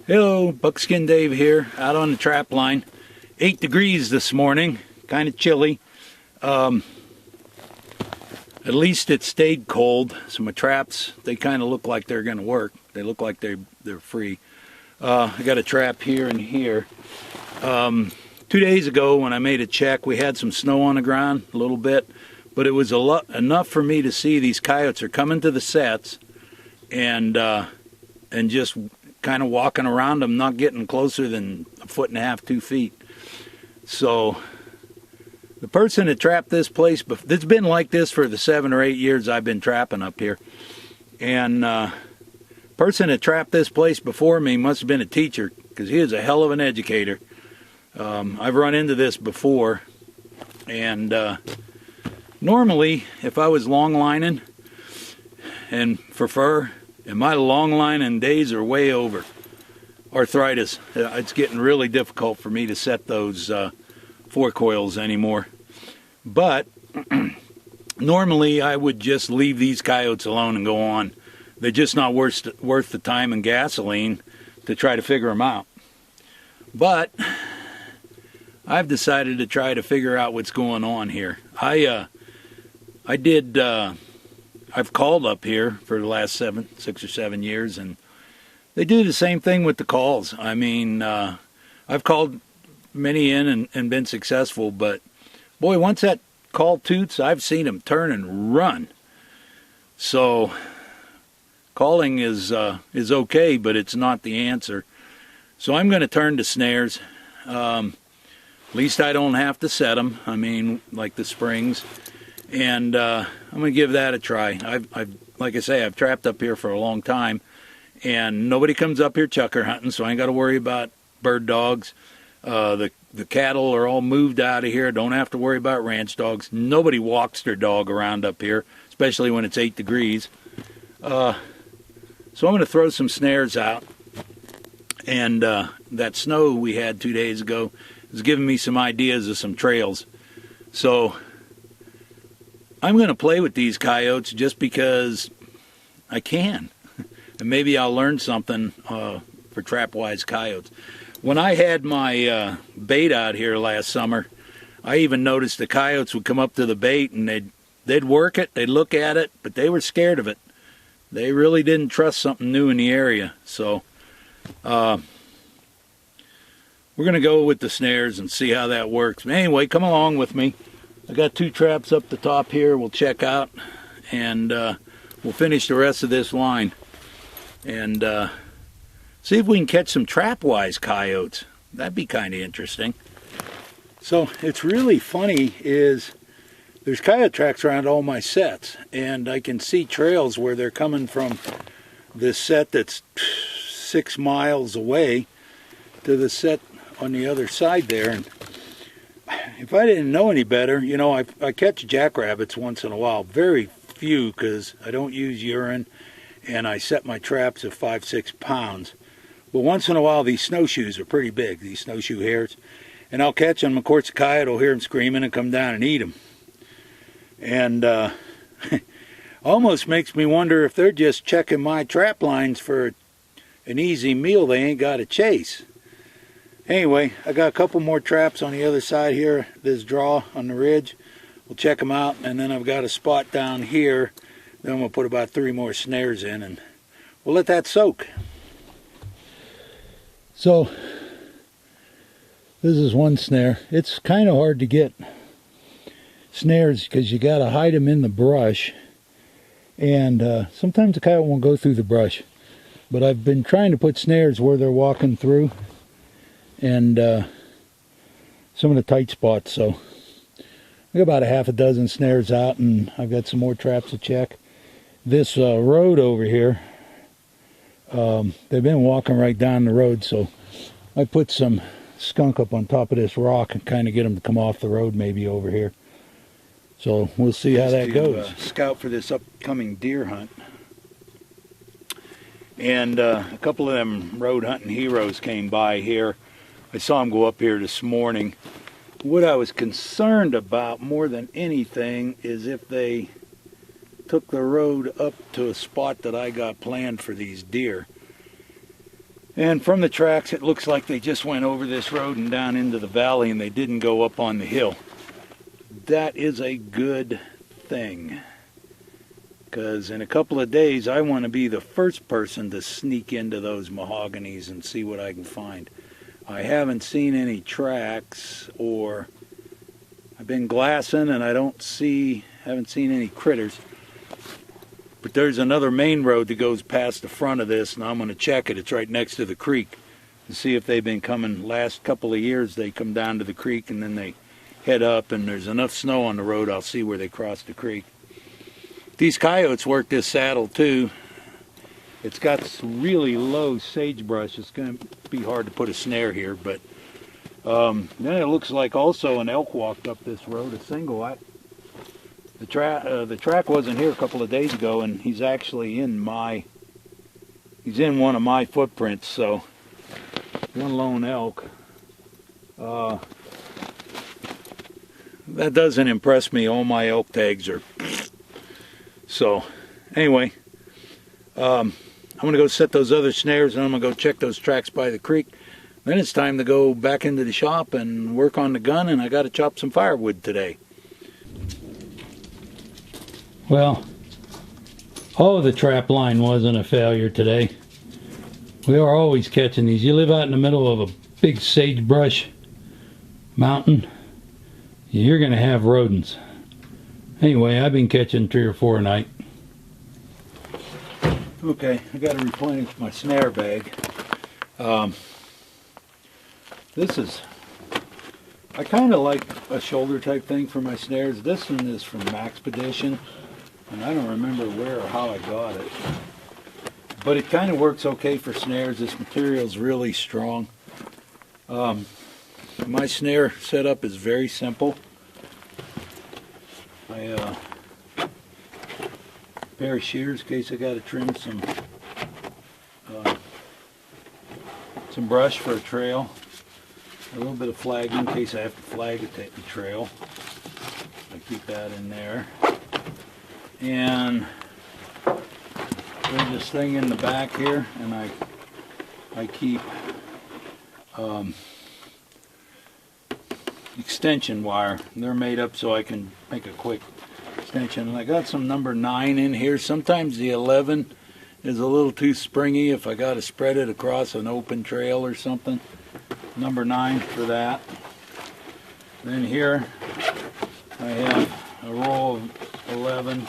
Hello, Buckskin Dave here, out on the trap line. 8 degrees this morning, kind of chilly. At least it stayed cold. So my traps, they kind of look like they're going to work. They look like they're free. I got a trap here and here. 2 days ago when I made a check, we had some snow on the ground, a little bit. But it was enough for me to see these coyotes are coming to the sets and just kind of walking around them, not getting closer than 1.5 feet, 2 feet. So the person that trapped this place, it's been like this for the 7 or 8 years I've been trapping up here. And person that trapped this place before me must have been a teacher, because he is a hell of an educator. I've run into this before. And normally, if I was long lining and for fur, and my long lining days are way over. Arthritis. It's getting really difficult for me to set those 4 coils anymore. But normally I would just leave these coyotes alone and go on. They're just not worth the time and gasoline to try to figure them out. But I've decided to try to figure out what's going on here. I've called up here for the last 6 or 7 years, and they do the same thing with the calls. I mean, I've called many in and been successful, but boy, once that call toots, I've seen them turn and run. So calling is okay, but it's not the answer. So I'm going to turn to snares. At least I don't have to set them. I mean, like the springs. And I'm going to give that a try. Like I say, I've trapped up here for a long time, and nobody comes up here chucker hunting, so I ain't got to worry about bird dogs. The cattle are all moved out of here. Don't have to worry about ranch dogs. Nobody walks their dog around up here, especially when it's 8 degrees. So I'm going to throw some snares out, and that snow we had 2 days ago is giving me some ideas of some trails. So I'm going to play with these coyotes just because I can. And maybe I'll learn something for trap-wise coyotes. When I had my bait out here last summer, I even noticed the coyotes would come up to the bait and they'd work it, they'd look at it, but they were scared of it. They really didn't trust something new in the area. So we're going to go with the snares and see how that works. Anyway, come along with me. I got 2 traps up the top here we'll check out, and we'll finish the rest of this line and see if we can catch some trap-wise coyotes. That'd be kind of interesting. So it's really funny is there's coyote tracks around all my sets, and I can see trails where they're coming from this set that's 6 miles away to the set on the other side there. And if I didn't know any better, you know, I catch jackrabbits once in a while. Very few, because I don't use urine, and I set my traps at 5-6 pounds. But once in a while, these snowshoes are pretty big, these snowshoe hares. And I'll catch them. Of course, the coyote will hear them screaming and come down and eat them. And almost makes me wonder if they're just checking my trap lines for an easy meal they ain't got to chase. Anyway, I got a couple more traps on the other side here, this draw on the ridge. We'll check them out, and then I've got a spot down here. Then we'll put about 3 more snares in, and we'll let that soak. So, this is one snare. It's kind of hard to get snares because you got to hide them in the brush. And sometimes the coyote won't go through the brush. But I've been trying to put snares where they're walking through, and some of the tight spots. So I got about a 6 snares out, and I've got some more traps to check. This road over here, they've been walking right down the road, so I put some skunk up on top of this rock and kind of get them to come off the road maybe over here. So we'll see how that goes. Scout for this upcoming deer hunt. And a couple of them road hunting heroes came by here. I saw them go up here this morning. What I was concerned about more than anything is if they took the road up to a spot that I got planned for these deer. And from the tracks, it looks like they just went over this road and down into the valley, and they didn't go up on the hill. That is a good thing, because in a couple of days, I want to be the first person to sneak into those mahoganies and see what I can find. I haven't seen any tracks, or I've been glassing and I haven't seen any critters. But there's another main road that goes past the front of this, and I'm going to check it. It's right next to the creek to see if they've been coming. Last couple of years, they come down to the creek and then they head up, and there's enough snow on the road, I'll see where they cross the creek. These coyotes work this saddle too. It's got really low sagebrush. It's going to be hard to put a snare here, but then it looks like also an elk walked up this road, a single. The track wasn't here a couple of days ago, and he's actually in one of my footprints, so one lone elk. That doesn't impress me. All my elk tags are. So, anyway, I'm going to go set those other snares, and I'm going to go check those tracks by the creek. Then it's time to go back into the shop and work on the gun, and I got to chop some firewood today. Well, the trap line wasn't a failure today. We are always catching these. You live out in the middle of a big sagebrush mountain, you're going to have rodents. Anyway, I've been catching 3 or 4 a night. Okay, I got to replenish my snare bag. I kind of like a shoulder type thing for my snares. This one is from Maxpedition, and I don't remember where or how I got it. But it kind of works okay for snares. This material's really strong. My snare setup is very simple. A pair of shears in case I got to trim some brush for a trail. A little bit of flagging in case I have to flag the trail. I keep that in there. And there's this thing in the back here, and I keep extension wire. They're made up so I can make a quick extension. And I got some number 9 in here. Sometimes the 11 is a little too springy if I got to spread it across an open trail or something. Number 9 for that. Then here I have a roll of 11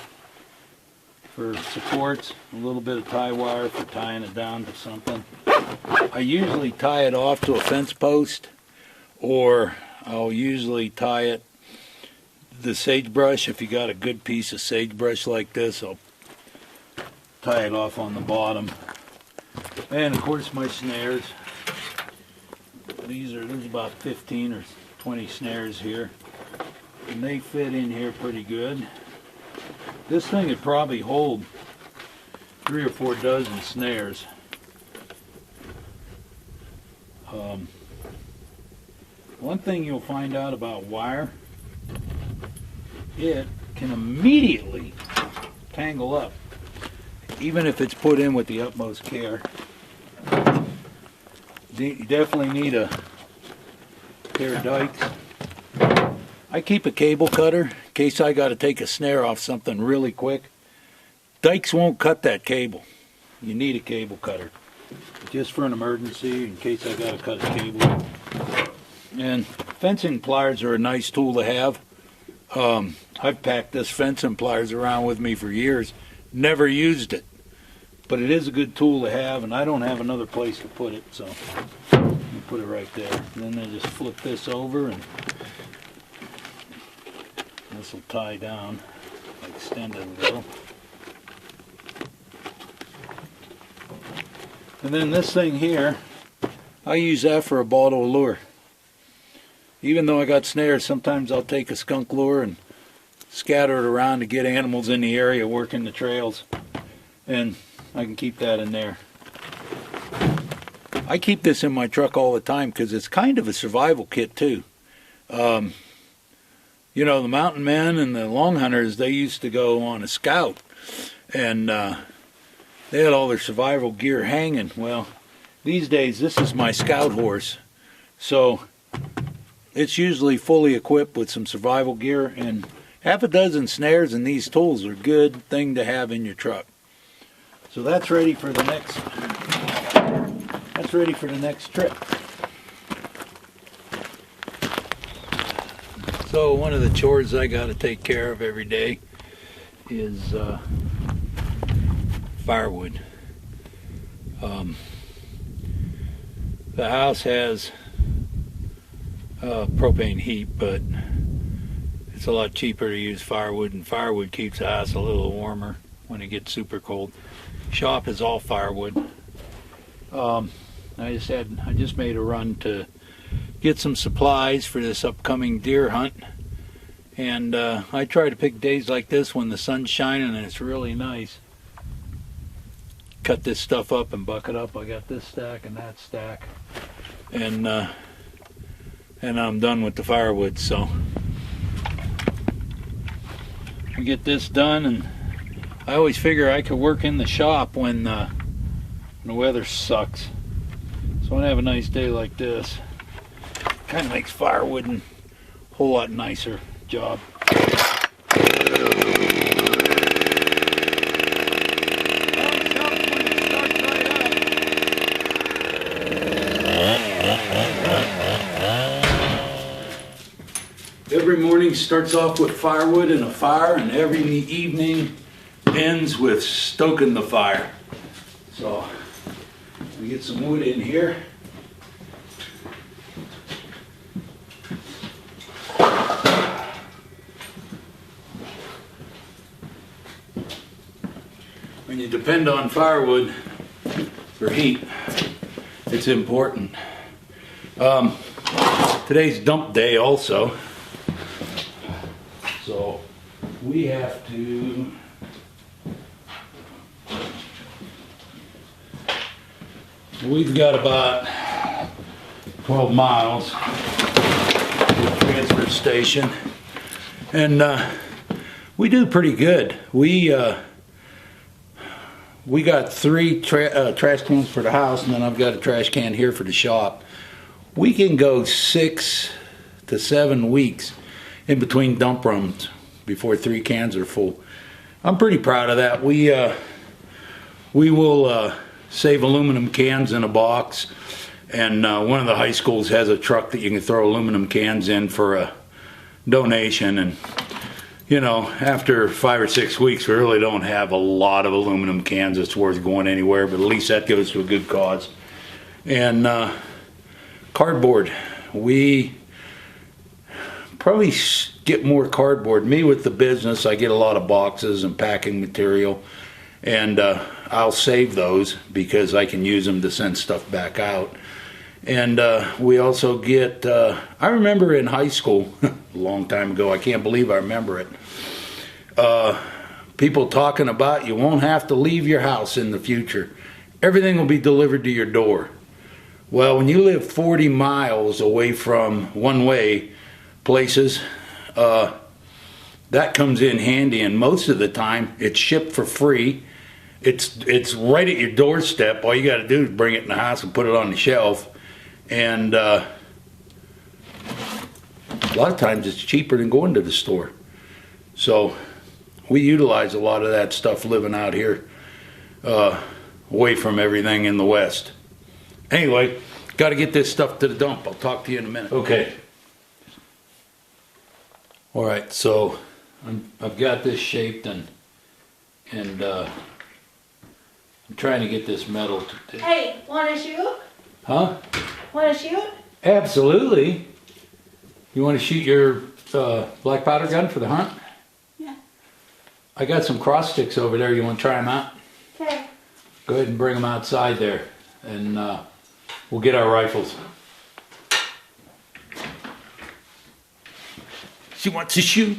for supports, a little bit of tie wire for tying it down to something. I usually tie it off to a fence post, or I'll usually tie it the sagebrush. If you got a good piece of sagebrush like this, I'll tie it off on the bottom. And of course my snares. There's about 15 or 20 snares here, and they fit in here pretty good. This thing would probably hold 3 or 4 dozen snares. One thing you'll find out about wire, it can immediately tangle up, even if it's put in with the utmost care. You definitely need a pair of dikes. I keep a cable cutter in case I got to take a snare off something really quick. Dikes won't cut that cable. You need a cable cutter, just for an emergency, in case I got to cut a cable. And fencing pliers are a nice tool to have. I've packed this fencing pliers around with me for years, never used it. But it is a good tool to have, and I don't have another place to put it, so let me put it right there. And then I just flip this over, and this will tie down, extend it a little. And then this thing here, I use that for a bottle lure. Even though I got snares, sometimes I'll take a skunk lure and scatter it around to get animals in the area working the trails. And I can keep that in there. I keep this in my truck all the time because it's kind of a survival kit too. You know, the mountain men and the long hunters, they used to go on a scout, and they had all their survival gear hanging. Well, these days, this is my scout horse. So it's usually fully equipped with some survival gear, and half a dozen snares and these tools are a good thing to have in your truck. So that's ready for the next trip. So one of the chores I got to take care of every day is firewood. The house has propane heat, but it's a lot cheaper to use firewood, and firewood keeps the house a little warmer when it gets super cold. Shop is all firewood. I just made a run to get some supplies for this upcoming deer hunt, and I try to pick days like this when the sun's shining and it's really nice. Cut this stuff up and bucket up. I got this stack and that stack, and I'm done with the firewood. So I get this done, and I always figure I could work in the shop when the weather sucks. So when I have a nice day like this, kind of makes firewood a whole lot nicer job. Every morning starts off with firewood and a fire, and every evening ends with stoking the fire. So we get some wood in here. When you depend on firewood for heat, it's important. Today's dump day also. So we have to we've got about 12 miles to the transfer station, and we do pretty good. We got 3 trash cans for the house, and then I've got a trash can here for the shop. We can go 6 to 7 weeks in between dump runs before 3 cans are full. I'm pretty proud of that. We will save aluminum cans in a box, and one of the high schools has a truck that you can throw aluminum cans in for a donation. And you know, after 5 or 6 weeks, we really don't have a lot of aluminum cans that's worth going anywhere, but at least that goes to a good cause. And cardboard, we probably get more cardboard. Me with the business, I get a lot of boxes and packing material, and I'll save those because I can use them to send stuff back out. And we also get, I remember in high school, a long time ago, I can't believe I remember it, people talking about you won't have to leave your house in the future. Everything will be delivered to your door. Well, when you live 40 miles away from one-way places, that comes in handy, and most of the time it's shipped for free. It's right at your doorstep. All you got to do is bring it in the house and put it on the shelf. And a lot of times it's cheaper than going to the store. So we utilize a lot of that stuff living out here, away from everything in the West. Anyway, got to get this stuff to the dump. I'll talk to you in a minute. Okay. All right, so I've got this shaped, and I'm trying to get this metal to... Hey, want to shoot? Huh? Want to shoot? Absolutely. You want to shoot your black powder gun for the hunt? Yeah. I got some cross sticks over there. You want to try them out? Okay. Go ahead and bring them outside there, and we'll get our rifles. She wants to shoot.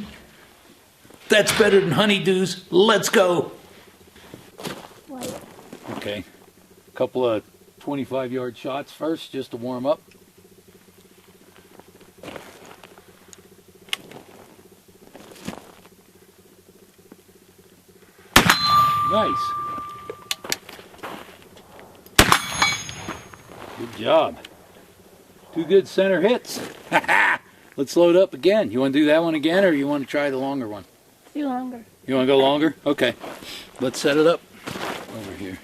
That's better than honeydews. Let's go. What? Okay. A couple of 25-yard shots first, just to warm up. Nice. Good job. 2 good center hits. Let's load up again. You want to do that one again, or you want to try the longer one? Do longer. You want to go longer? Okay. Let's set it up over here.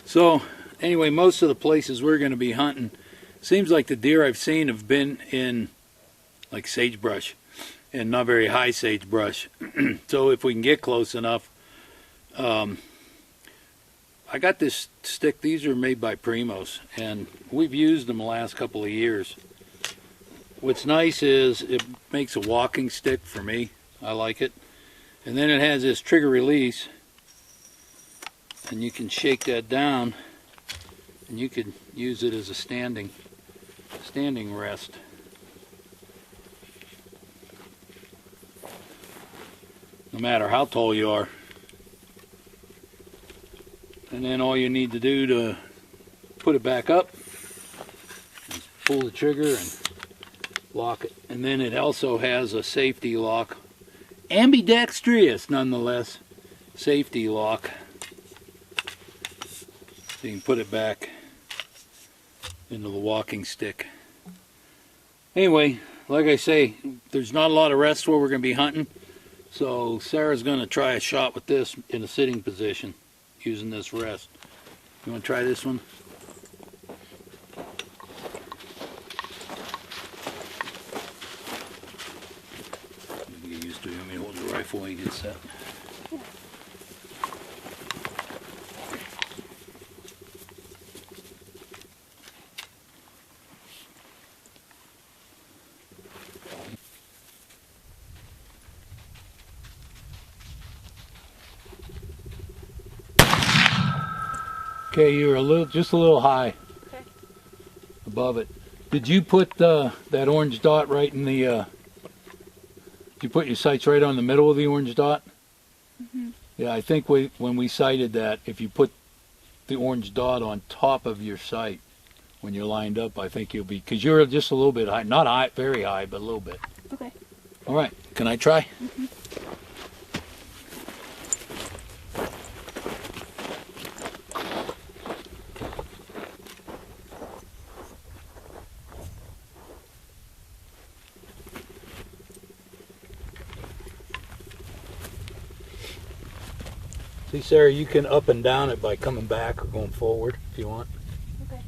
So, anyway, most of the places we're going to be hunting, seems like the deer I've seen have been in like sagebrush and not very high sagebrush. So if we can get close enough, I got this stick. These are made by Primos, and we've used them the last couple of years. What's nice is it makes a walking stick for me. I like it. And then it has this trigger release, and you can shake that down, and you could use it as a standing rest. No matter how tall you are. And then all you need to do to put it back up is pull the trigger and lock it. And then it also has a safety lock. Ambidextrous, nonetheless. Safety lock. So you can put it back into the walking stick. Anyway, like I say, there's not a lot of rests where we're going to be hunting. So Sarah's going to try a shot with this in a sitting position using this rest. You want to try this one? You get used to it. You want me to hold the rifle while you get set? Okay, you're just a little high. Okay. Above it. Did you put that orange dot right in the? Did you put your sights right on the middle of the orange dot? Mm-hmm. Yeah, I think when we sighted that, if you put the orange dot on top of your sight when you're lined up, I think you'll be, because you're just a little bit high, not high, very high, but a little bit. Okay. All right, can I try? Mm-hmm. See, Sarah, you can up and down it by coming back or going forward if you want. Okay.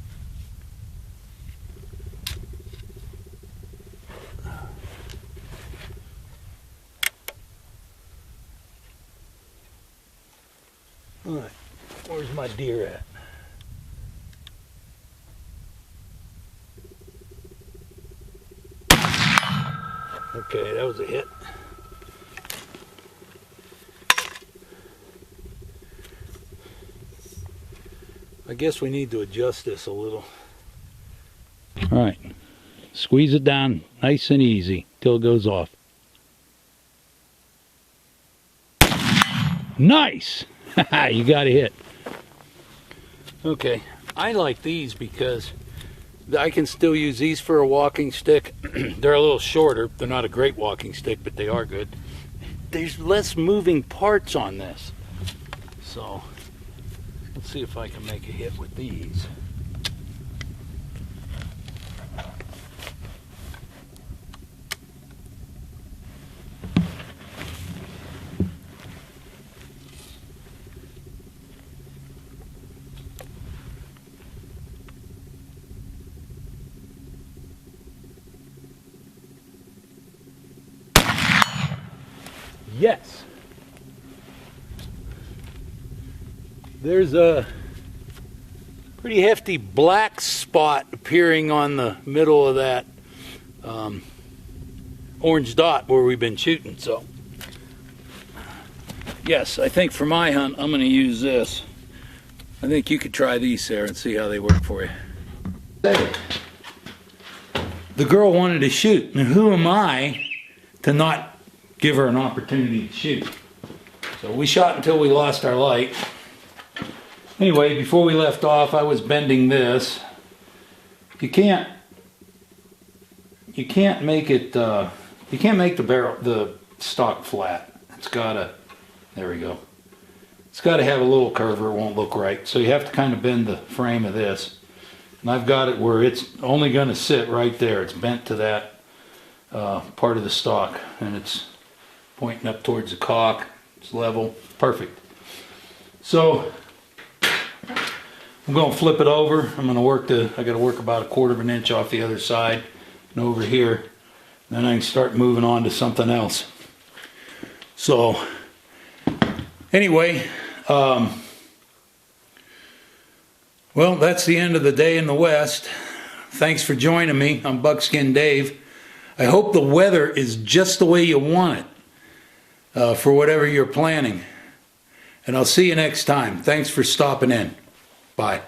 All right, where's my deer at? Okay, that was a hit. I guess we need to adjust this a little. All right, squeeze it down nice and easy till it goes off. Nice! You got a hit. Okay, I like these because I can still use these for a walking stick. They're a little shorter. They're not a great walking stick, but they are good. There's less moving parts on this. So, let's see if I can make a hit with these. Yes. There's a pretty hefty black spot appearing on the middle of that orange dot where we've been shooting. So, yes, I think for my hunt, I'm going to use this. I think you could try these, Sarah, and see how they work for you. The girl wanted to shoot, and who am I to not give her an opportunity to shoot? So we shot until we lost our light. Anyway, before we left off, I was bending this. You can't make it. You can't make the stock flat. It's gotta. There we go. it's got to have a little curve or it won't look right. So you have to kind of bend the frame of this. And I've got it where it's only going to sit right there. It's bent to that part of the stock, and it's pointing up towards the caulk. It's level, perfect. So I'm going to flip it over. I'm going to work I got to work about 1/4 of an inch off the other side and over here. Then I can start moving on to something else. So anyway, well, that's the end of the day in the West. Thanks for joining me. I'm Buckskin Dave. I hope the weather is just the way you want it for whatever you're planning. And I'll see you next time. Thanks for stopping in. Bye.